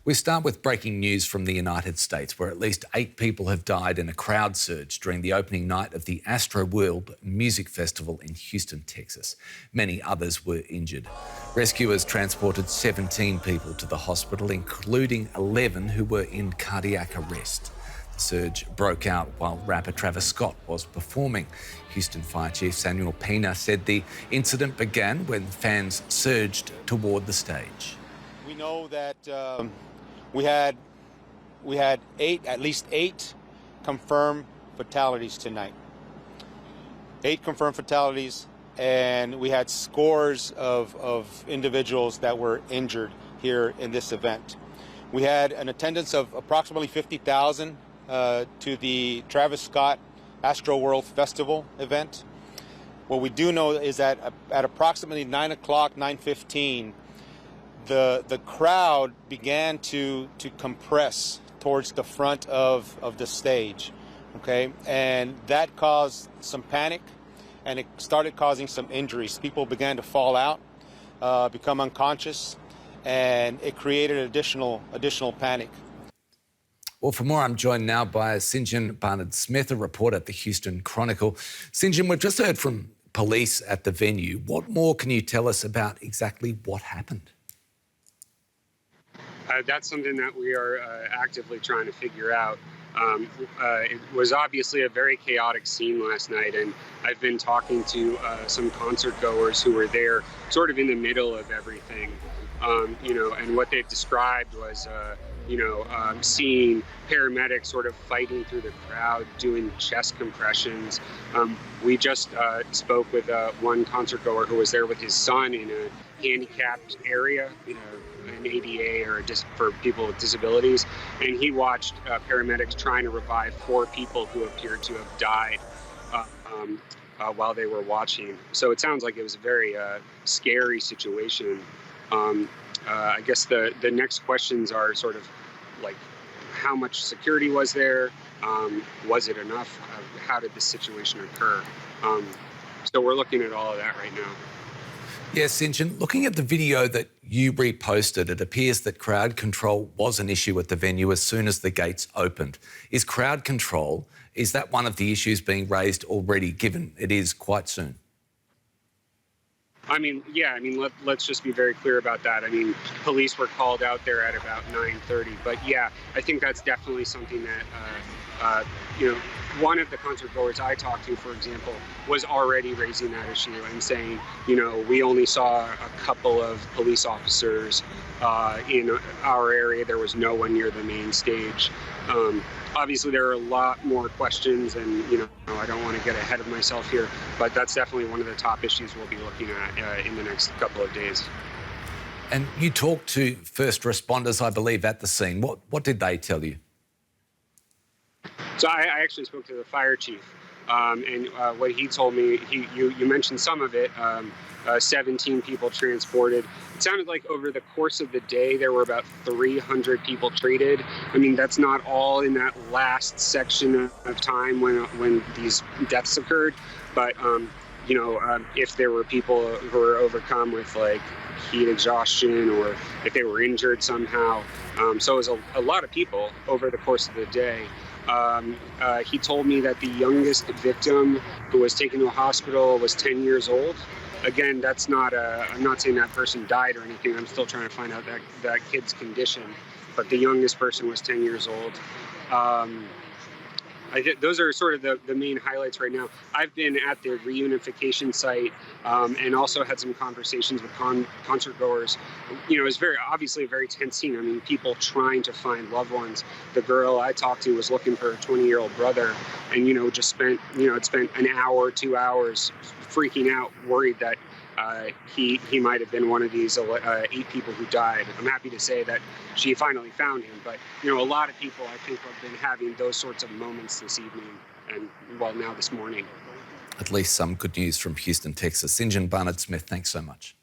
We start with breaking news from the United States, where at least 8 people have died in a crowd surge during the opening night of the Astroworld music festival in Houston, Texas. Many others were injured. Rescuers transported 17 people to the hospital, including 11 who were in cardiac arrest. The surge broke out while rapper Travis Scott was performing. Houston Fire Chief Samuel Pena said the incident began when fans surged toward the stage. We know that we had at least eight confirmed fatalities tonight. 8 confirmed fatalities, and we had scores of individuals that were injured here in this event. We had an attendance of approximately 50,000 to the Travis Scott Astroworld Festival event. What we do know is that at approximately 9 o'clock, 9:15, the crowd began to compress towards the front of the stage, okay? And that caused some panic, and it started causing some injuries. People began to fall out, become unconscious, and it created additional panic. Well, for more, I'm joined now by Sinjin Barnard-Smith, a reporter at the Houston Chronicle. Sinjin, we've just heard from police at the venue. What more can you tell us about exactly what happened? That's something that we are actively trying to figure out. It was obviously a very chaotic scene last night, and I've been talking to some concert goers who were there sort of in the middle of everything, and what they've described was, seeing paramedics sort of fighting through the crowd, doing chest compressions. We just spoke with one concert goer who was there with his son in a handicapped area, an ADA or just for people with disabilities, and he watched paramedics trying to revive 4 people who appeared to have died while they were watching. So it sounds like it was a very scary situation. I guess the next questions are sort of like, how much security was there? Was it enough? How did this situation occur? So we're looking at all of that right now. Yes, Sinjin, looking at the video that you reposted, it appears that crowd control was an issue at the venue as soon as the gates opened. Is crowd control, is that one of the issues being raised already, given it is quite soon? Let's just be very clear about that. Police were called out there at about 9:30, but yeah, I think that's definitely something that, one of the concert goers I talked to, for example, was already raising that issue and saying, we only saw a couple of police officers in our area. There was no one near the main stage. Obviously, there are a lot more questions, and I don't want to get ahead of myself here, but that's definitely one of the top issues we'll be looking at in the next couple of days. And you talked to first responders, I believe, at the scene. What did they tell you? So I actually spoke to the fire chief, and what he told me, you mentioned some of it, 17 people transported. It sounded like over the course of the day, there were about 300 people treated. That's not all in that last section of time when these deaths occurred, but if there were people who were overcome with like heat exhaustion, or if they were injured somehow. So it was a lot of people over the course of the day. He told me that the youngest victim who was taken to a hospital was 10 years old. Again, that's not I'm not saying that person died or anything. I'm still trying to find out that kid's condition. But the youngest person was 10 years old. Those are sort of the main highlights right now. I've been at the reunification site and also had some conversations with concert goers. It was obviously a very tense scene. People trying to find loved ones. The girl I talked to was looking for her 20-year-old brother, and just spent an hour, 2 hours freaking out, worried that he might have been one of these 8 people who died. I'm happy to say that she finally found him, but a lot of people, I think, have been having those sorts of moments this evening and now this morning. At least some good news from Houston, Texas. Sinjin Barnard-Smith, thanks so much.